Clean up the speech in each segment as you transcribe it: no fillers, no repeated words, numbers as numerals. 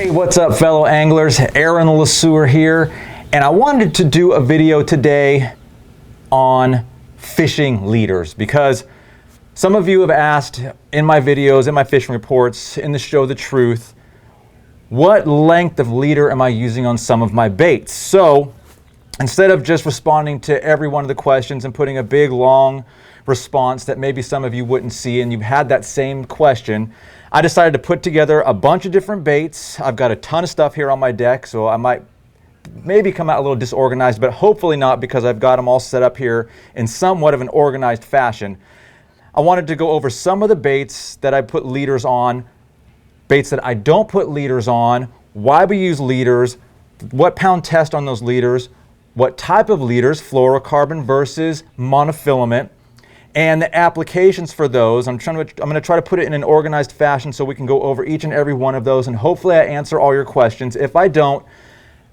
Hey, what's up fellow anglers? Aaron LeSieur here, and I wanted to do a video today on fishing leaders because some of you have asked in my videos, in my fishing reports, in the show The Truth, what length of leader am I using on some of my baits? So instead of just responding to every one of the questions and putting a big long response that maybe some of you wouldn't see and you've had that same question, I decided to put together a bunch of different baits. I've got a ton of stuff here on my deck, so I might maybe come out a little disorganized, but hopefully not, because I've got them all set up here in somewhat of an organized fashion. I wanted to go over some of the baits that I put leaders on, baits that I don't put leaders on, why we use leaders, what pound test on those leaders, what type of leaders, fluorocarbon versus monofilament, and the applications for those. I'm going to try to put it in an organized fashion so we can go over each and every one of those, and hopefully I answer all your questions. If I don't,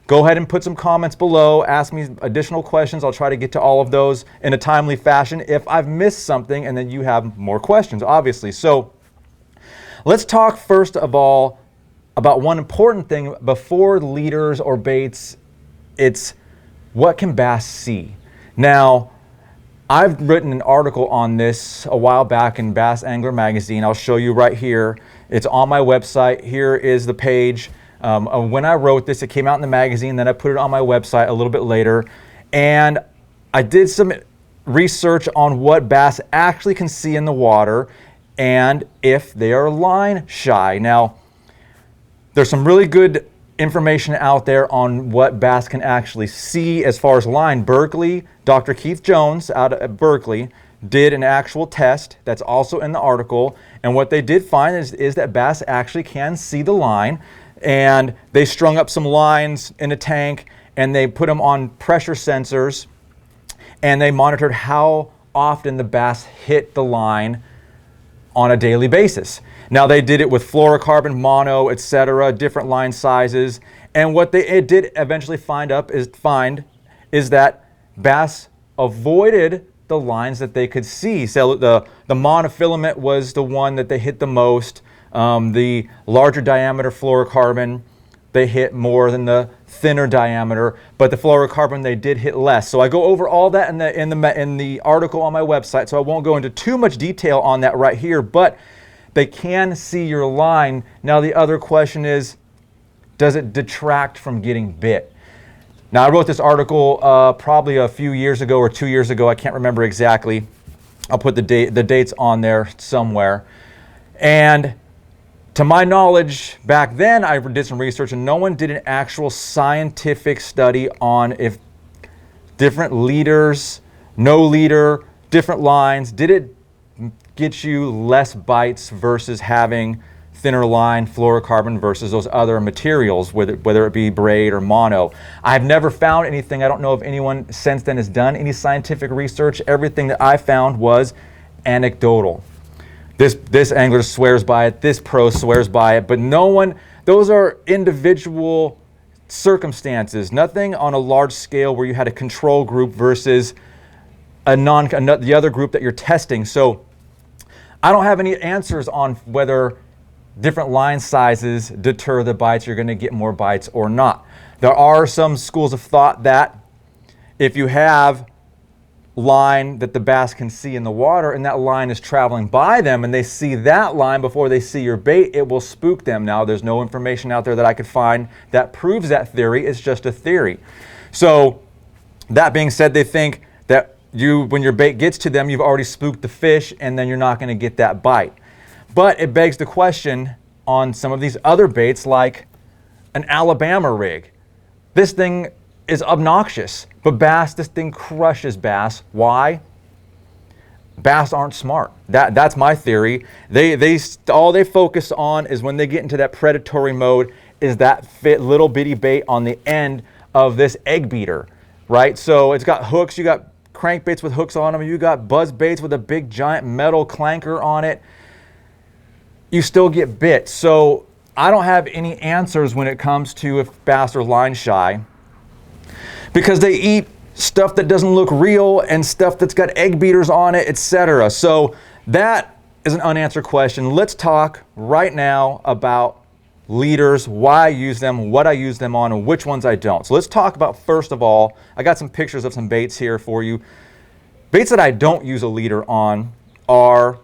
go ahead and put some comments below, ask me additional questions. I'll try to get to all of those in a timely fashion if I've missed something and then you have more questions, obviously. So let's talk first of all about one important thing before leaders or baits. It's what can bass see? Now, I've written an article on this a while back in Bass Angler Magazine. I'll show you right here. It's on my website. Here is the page. When I wrote this, it came out in the magazine, then I put it on my website a little bit later. And I did some research on what bass actually can see in the water and if they are line shy. Now, there's some really good information out there on what bass can actually see as far as line. Berkeley, Dr. Keith Jones out at Berkeley did an actual test that's also in the article, and what they did find is that bass actually can see the line, and they strung up some lines in a tank and they put them on pressure sensors and they monitored how often the bass hit the line on a daily basis. Now they did it with fluorocarbon, mono, etc., different line sizes, and what it did eventually find is that bass avoided the lines that they could see. So the monofilament was the one that they hit the most. The larger diameter fluorocarbon, they hit more than the thinner diameter, but the fluorocarbon they did hit less. So I go over all that in the article on my website, so I won't go into too much detail on that right here, but they can see your line. Now the other question is, does it detract from getting bit? Now I wrote this article probably a few years ago or 2 years ago, I can't remember exactly. I'll put the dates on there somewhere. And to my knowledge, back then I did some research and no one did an actual scientific study on if different leaders, no leader, different lines, did it get you less bites versus having thinner line fluorocarbon versus those other materials, whether it be braid or mono. I've never found anything. I don't know if anyone since then has done any scientific research. Everything that I found was anecdotal. This angler swears by it, this pro swears by it, but no one, those are individual circumstances, nothing on a large scale where you had a control group versus the other group that you're testing. So I don't have any answers on whether different line sizes deter the bites, you're going to get more bites or not. There are some schools of thought that if you have line that the bass can see in the water and that line is traveling by them and they see that line before they see your bait, it will spook them. Now there's no information out there that I could find that proves that theory. It's just a theory. So that being said, they think that when your bait gets to them, you've already spooked the fish and then you're not going to get that bite. But it begs the question on some of these other baits like an Alabama rig. This thing is obnoxious, but bass, this thing crushes bass. Why? Bass aren't smart. That's my theory. All they focus on is when they get into that predatory mode is that little bitty bait on the end of this egg beater, right? So it's got hooks, you got crankbaits with hooks on them, you got buzz baits with a big giant metal clanker on it. You still get bit. So I don't have any answers when it comes to if bass are line shy, because they eat stuff that doesn't look real and stuff that's got egg beaters on it, etc. So that is an unanswered question. Let's talk right now about leaders, why I use them, what I use them on, and which ones I don't. So let's talk about, first of all, I got some pictures of some baits here for you. Baits that I don't use a leader on are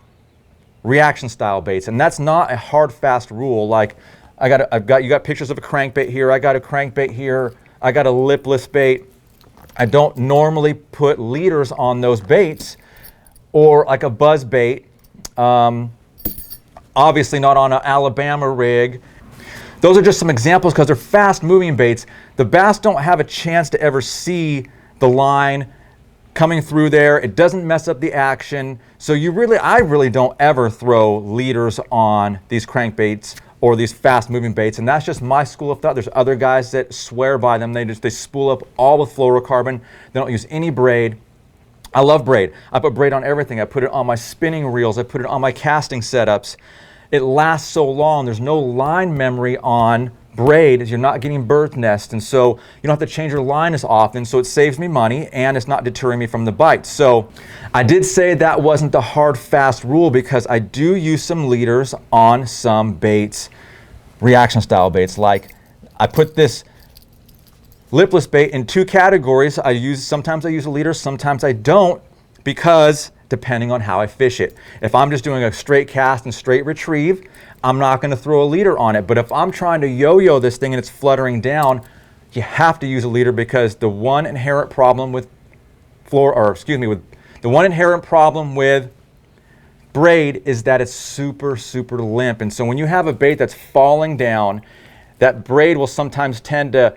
reaction style baits, and that's not a hard fast rule. Like you got pictures of a crankbait here, I got a crankbait here, I got a lipless bait. I don't normally put leaders on those baits, or like a buzz bait. Obviously not on an Alabama rig. Those are just some examples because they're fast moving baits. The bass don't have a chance to ever see the line coming through there. It doesn't mess up the action. So I really don't ever throw leaders on these crankbaits or these fast moving baits. And that's just my school of thought. There's other guys that swear by them. They spool up all with fluorocarbon. They don't use any braid. I love braid. I put braid on everything. I put it on my spinning reels. I put it on my casting setups. It lasts so long. There's no line memory on braid. You're not getting bird's nest, and so you don't have to change your line as often, so it saves me money and it's not deterring me from the bite. So I did say that wasn't the hard fast rule because I do use some leaders on some baits, reaction style baits. Like I put this lipless bait in two categories. Sometimes I use a leader, sometimes I don't, because depending on how I fish it. If I'm just doing a straight cast and straight retrieve, I'm not going to throw a leader on it. But if I'm trying to yo-yo this thing and it's fluttering down, you have to use a leader, because the one inherent problem with the one inherent problem with braid is that it's super, super limp. And so when you have a bait that's falling down, that braid will sometimes tend to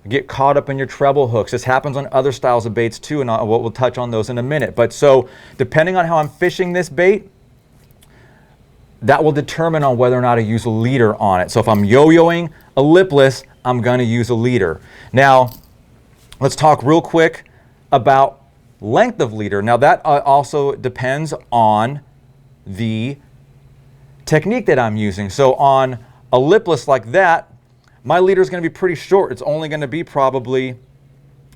get caught up in your treble hooks. This happens on other styles of baits too, and we'll touch on those in a minute. But so depending on how I'm fishing this bait, that will determine on whether or not I use a leader on it. So if I'm yo-yoing a lipless, I'm going to use a leader. Now, let's talk real quick about length of leader. Now that also depends on the technique that I'm using. So on a lipless like that, my leader is going to be pretty short. It's only going to be probably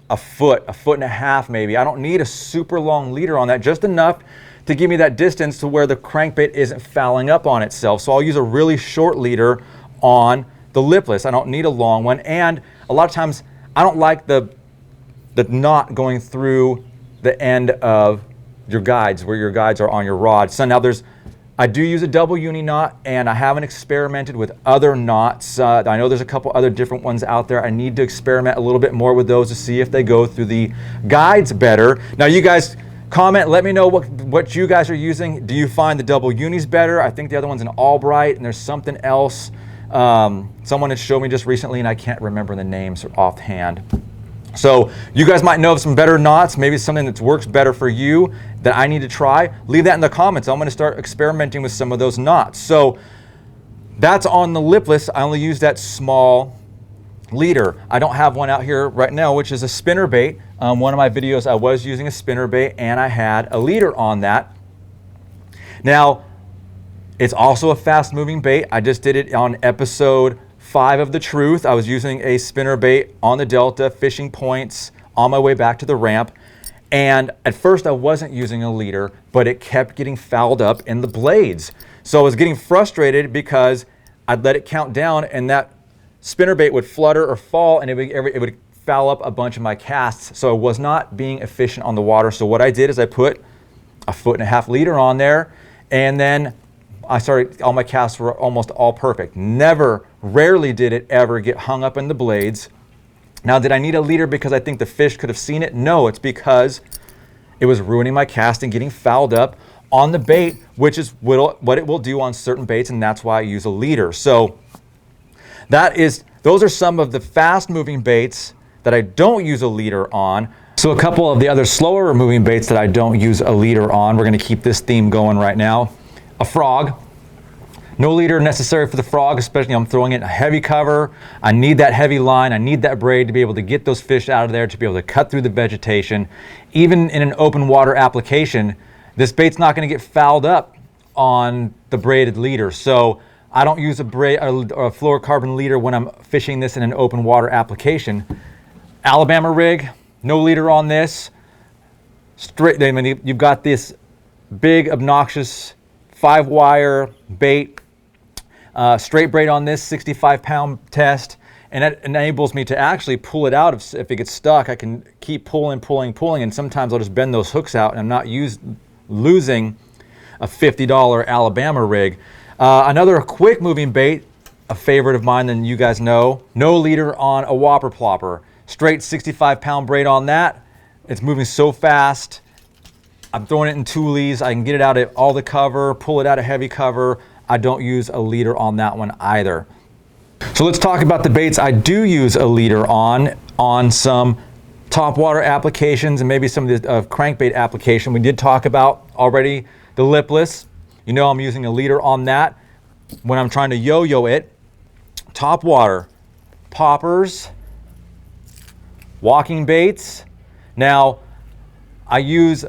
a foot and a half maybe. I don't need a super long leader on that, just enough to give me that distance to where the crankbait isn't fouling up on itself. So I'll use a really short leader on the lipless. I don't need a long one. And a lot of times I don't like the knot going through the end of your guides, where your guides are on your rod. So now I do use a double uni knot, and I haven't experimented with other knots. I know there's a couple other different ones out there. I need to experiment a little bit more with those to see if they go through the guides better. Now you guys comment, let me know what you guys are using. Do you find the double unis better? I think the other one's an Albright, and there's something else. Someone had showed me just recently, and I can't remember the names offhand. So you guys might know of some better knots, maybe something that works better for you that I need to try. Leave that in the comments. I'm going to start experimenting with some of those knots. So that's on the lipless. I only use that small leader. I don't have one out here right now, which is a spinner bait. One of my videos I was using a spinner bait, and I had a leader on that. Now, it's also a fast moving bait. I just did it on episode 5 of The Truth. I was using a spinner bait on the Delta, fishing points on my way back to the ramp. And at first I wasn't using a leader, but it kept getting fouled up in the blades. So I was getting frustrated because I'd let it count down, and that spinner bait would flutter or fall, and it would foul up a bunch of my casts. So I was not being efficient on the water. So what I did is I put a 1.5 foot leader on there, and then all my casts were almost all perfect. Rarely did it ever get hung up in the blades. Now, did I need a leader because I think the fish could have seen it? No, it's because it was ruining my cast and getting fouled up on the bait, which is what it will do on certain baits, and that's why I use a leader. So those are some of the fast moving baits that I don't use a leader on. So a couple of the other slower moving baits that I don't use a leader on. We're going to keep this theme going right now. A frog. No leader necessary for the frog, especially I'm throwing it in a heavy cover. I need that heavy line. I need that braid to be able to get those fish out of there, to be able to cut through the vegetation. Even in an open water application, this bait's not going to get fouled up on the braided leader. So I don't use a fluorocarbon leader when I'm fishing this in an open water application. Alabama rig, no leader on this. You've got this big, obnoxious 5-wire bait. Straight braid on this 65-pound test, and that enables me to actually pull it out. If it gets stuck, I can keep pulling, and sometimes I'll just bend those hooks out and I'm not losing a $50 Alabama rig. Another quick moving bait, a favorite of mine, and you guys know, no leader on a whopper plopper. Straight 65-pound braid on that. It's moving so fast. I'm throwing it in toolies. I can get it out of all the cover, pull it out of heavy cover. I don't use a leader on that one either. So let's talk about the baits I do use a leader on some topwater applications and maybe some of the crankbait application. We did talk about already the lipless. You know I'm using a leader on that when I'm trying to yo-yo it. Topwater, poppers, walking baits. Now, I use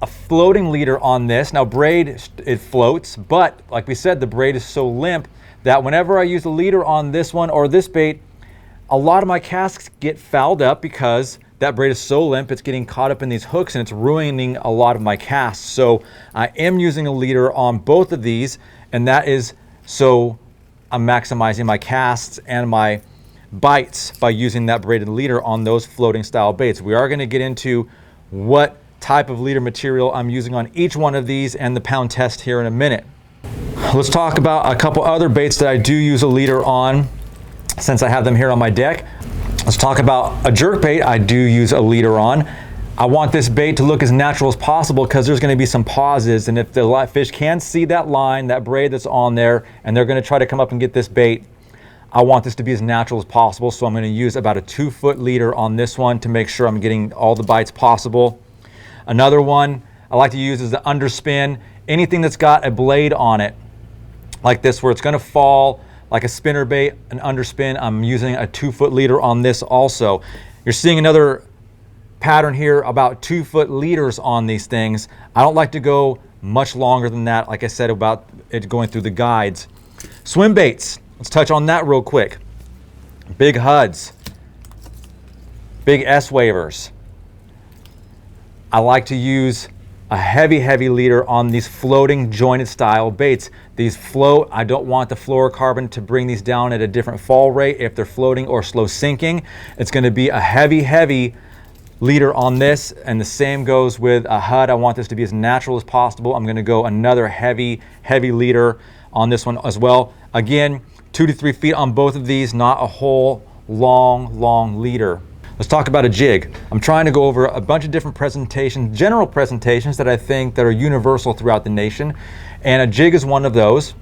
a floating leader on this. Now, braid, it floats, but like we said, the braid is so limp that whenever I use a leader on this one or this bait, a lot of my casts get fouled up because that braid is so limp, it's getting caught up in these hooks and it's ruining a lot of my casts. So I am using a leader on both of these, and that is so I'm maximizing my casts and my bites by using that braided leader on those floating style baits. We are going to get into what type of leader material I'm using on each one of these and the pound test here in a minute. Let's talk about a couple other baits that I do use a leader on since I have them here on my deck. Let's talk about a jerk bait I do use a leader on. I want this bait to look as natural as possible because there's going to be some pauses, and if the fish can see that line, that braid that's on there, and they're going to try to come up and get this bait, I want this to be as natural as possible. So I'm going to use about a 2-foot leader on this one to make sure I'm getting all the bites possible. Another one I like to use is the underspin. Anything that's got a blade on it, like this, where it's going to fall like a spinner bait, an underspin, I'm using a 2-foot leader on this also. You're seeing another pattern here about 2-foot leaders on these things. I don't like to go much longer than that, like I said about it going through the guides. Swim baits, let's touch on that real quick. Big HUDs, big S-wavers. I like to use a heavy leader on these floating jointed style baits. These float. I don't want the fluorocarbon to bring these down at a different fall rate if they're floating or slow sinking. It's going to be a heavy leader on this, and the same goes with a HUD. I want this to be as natural as possible. I'm going to go another heavy leader on this one as well. Again, 2 to 3 feet on both of these, not a whole long leader. Let's talk about a jig. I'm trying to go over a bunch of different presentations, general presentations that I think that are universal throughout the nation, and a jig is one of those.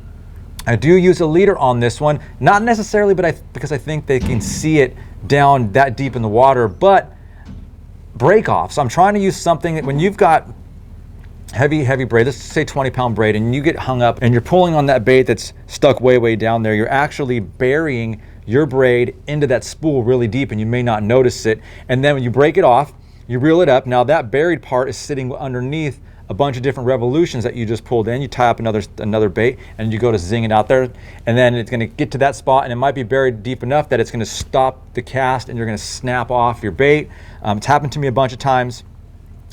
I do use a leader on this one, not necessarily because I think they can see it down that deep in the water, but break off. So I'm trying to use something that when you've got heavy braid, let's say 20-pound braid, and you get hung up and you're pulling on that bait that's stuck way down there, you're actually burying your braid into that spool really deep and you may not notice it. And then when you break it off, you reel it up. Now that buried part is sitting underneath a bunch of different revolutions that you just pulled in. You tie up another bait and you go to zing it out there, and then it's going to get to that spot and it might be buried deep enough that it's going to stop the cast and you're going to snap off your bait. It's happened to me a bunch of times.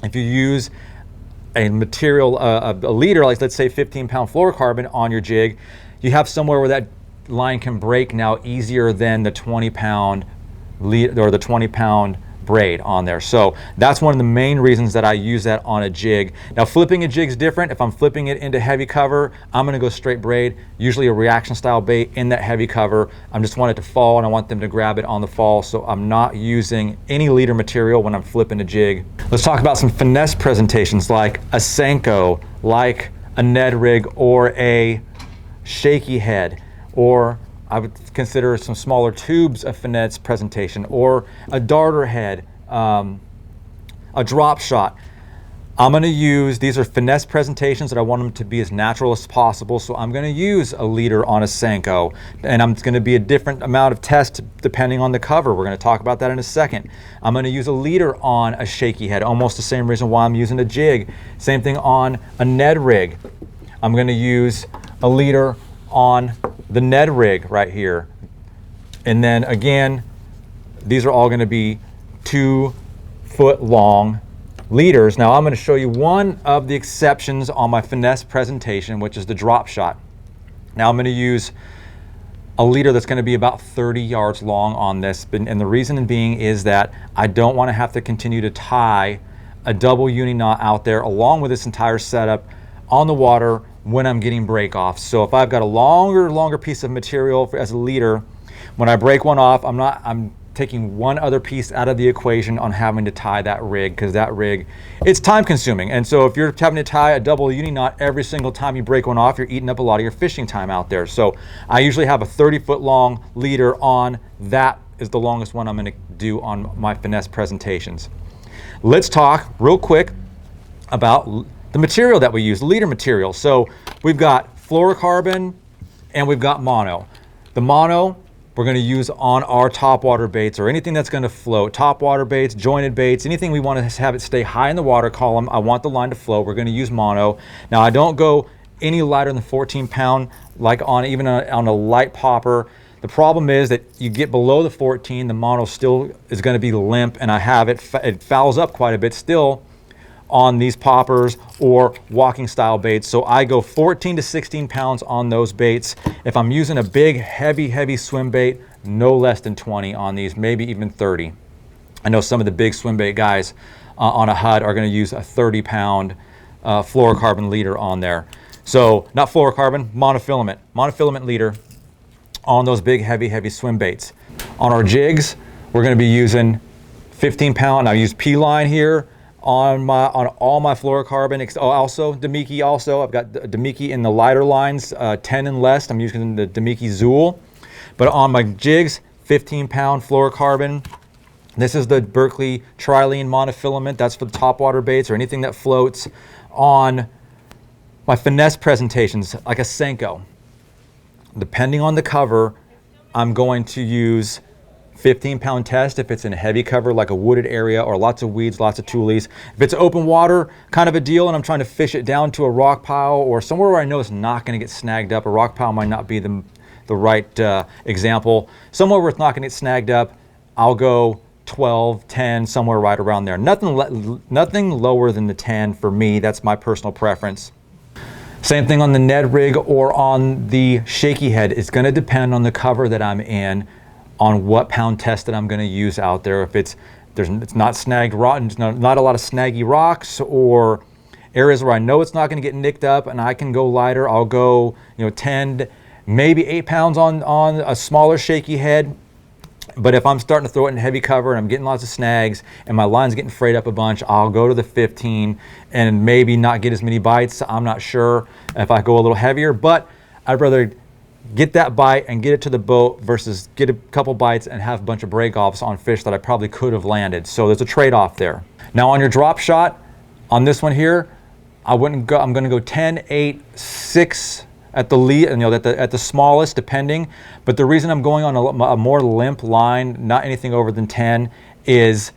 If you use a material, a leader, like let's say 15-pound fluorocarbon on your jig, you have somewhere where that line can break now easier than the 20-pound lead or the 20-pound braid on there. So that's one of the main reasons that I use that on a jig. Now flipping a jig is different. If I'm flipping it into heavy cover, I'm going to go straight braid, usually a reaction style bait in that heavy cover. I just want it to fall and I want them to grab it on the fall, so I'm not using any leader material when I'm flipping a jig. Let's talk about some finesse presentations like a Senko, like a Ned rig or a shaky head, or I would consider some smaller tubes of finesse presentation, or a darter head, a drop shot. I'm going to use, these are finesse presentations that I want them to be as natural as possible, so I'm going to use a leader on a Senko, and it's going to be a different amount of test depending on the cover. We're going to talk about that in a second. I'm going to use a leader on a shaky head, almost the same reason why I'm using a jig. Same thing on a Ned rig. I'm going to use a leader on the Ned rig right here. And then again, these are all going to be 2-foot long leaders. Now I'm going to show you one of the exceptions on my finesse presentation, which is the drop shot. Now I'm going to use a leader that's going to be about 30 yards long on this, and the reason being is that I don't want to have to continue to tie a double uni knot out there along with this entire setup on the water when I'm getting break off. So if I've got a longer piece of material as a leader, when I break one off, I'm taking one other piece out of the equation on having to tie that rig, because that rig, it's time consuming. And so if you're having to tie a double uni knot every single time you break one off, you're eating up a lot of your fishing time out there. So I usually have a 30-foot long leader on. That is the longest one I'm going to do on my Finesse presentations. Let's talk real quick about the material that we use, the leader material. So we've got fluorocarbon and we've got mono. The mono we're going to use on our topwater baits or anything that's going to float. Topwater baits, jointed baits, anything we want to have it stay high in the water column. I want the line to flow. We're going to use mono. Now I don't go any lighter than 14 pound, like on even on a light popper. The problem is that you get below the 14, the mono still is going to be limp, and I have it fouls up quite a bit still on these poppers or walking style baits. So I go 14 to 16 pounds on those baits. If I'm using a big, heavy swim bait, no less than 20 on these, maybe even 30. I know some of the big swim bait guys on a HUD are going to use a 30-pound fluorocarbon leader on there. So not fluorocarbon, monofilament leader on those big, heavy swim baits. On our jigs, we're going to be using 15-pound. I use P-line here on all my fluorocarbon. Also Damiki. Also, I've got Damiki in the lighter lines, 10 and less. I'm using the Damiki Zool. But on my jigs, 15-pound fluorocarbon. This is the Berkley Trilene monofilament. That's for the topwater baits or anything that floats. On my Finesse presentations, like a Senko, depending on the cover, I'm going to use 15-pound test if it's in a heavy cover like a wooded area or lots of weeds, lots of tules. If it's open water kind of a deal and I'm trying to fish it down to a rock pile or somewhere where I know it's not going to get snagged up, a rock pile might not be the right example. Somewhere where it's not going to get snagged up, I'll go 12, 10, somewhere right around there. Nothing lower than the 10 for me. That's my personal preference. Same thing on the Ned rig or on the shaky head. It's going to depend on the cover that I'm in, on what pound test that I'm going to use out there. If it's not snagged rotten, not a lot of snaggy rocks or areas where I know it's not going to get nicked up and I can go lighter, I'll go 10, maybe 8 pounds on a smaller shaky head. But if I'm starting to throw it in heavy cover and I'm getting lots of snags and my line's getting frayed up a bunch, I'll go to the 15 and maybe not get as many bites. I'm not sure if I go a little heavier, but I'd rather get that bite and get it to the boat versus get a couple bites and have a bunch of break-offs on fish that I probably could have landed. So there's a trade-off there. Now on your drop shot, on this one here, I'm going to go 10, 8, 6 at the lead, at the smallest, depending. But the reason I'm going on a more limp line, not anything over than 10, is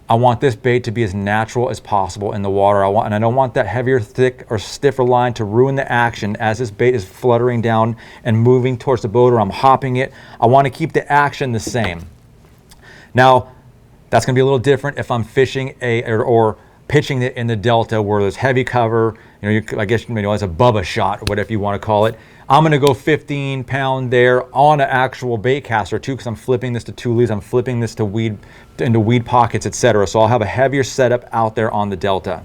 I want this bait to be as natural as possible in the water. And I don't want that heavier, thick, or stiffer line to ruin the action as this bait is fluttering down and moving towards the boat or I'm hopping it. I want to keep the action the same. Now, that's going to be a little different if I'm fishing or pitching it in the delta where there's heavy cover. I guess it's a Bubba shot or whatever you want to call it. I'm going to go 15-pound there on an actual bait caster too, because I'm flipping this to tules, I'm flipping this to into weed pockets, etc. So I'll have a heavier setup out there on the delta.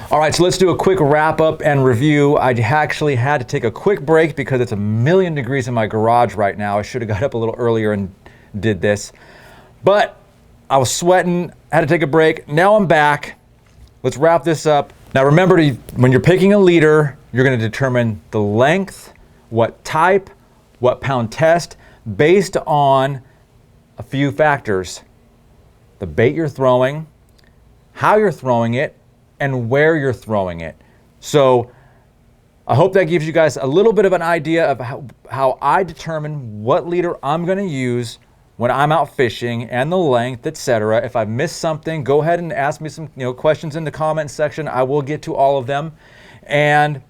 All right, so let's do a quick wrap up and review. I actually had to take a quick break because it's 1,000,000 degrees in my garage right now. I should have got up a little earlier and did this, but I was sweating, had to take a break. Now I'm back. Let's wrap this up. Now remember, when you're picking a leader, you're going to determine the length, what type, what pound test, based on a few factors. The bait you're throwing, how you're throwing it, and where you're throwing it. So I hope that gives you guys a little bit of an idea of how I determine what leader I'm going to use when I'm out fishing and the length, etc. If I missed something, go ahead and ask me some questions in the comment section. I will get to all of them. And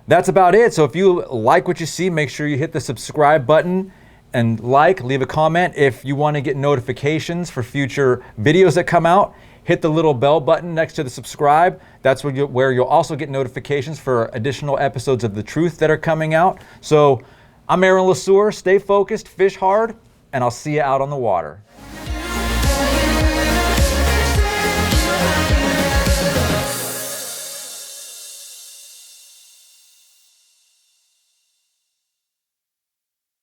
that's about it. So if you like what you see, make sure you hit the subscribe button and leave a comment. If you want to get notifications for future videos that come out, hit the little bell button next to the subscribe. That's where you'll also get notifications for additional episodes of The Truth that are coming out. So I'm Aaron LeSieur. Stay focused, fish hard, and I'll see you out on the water.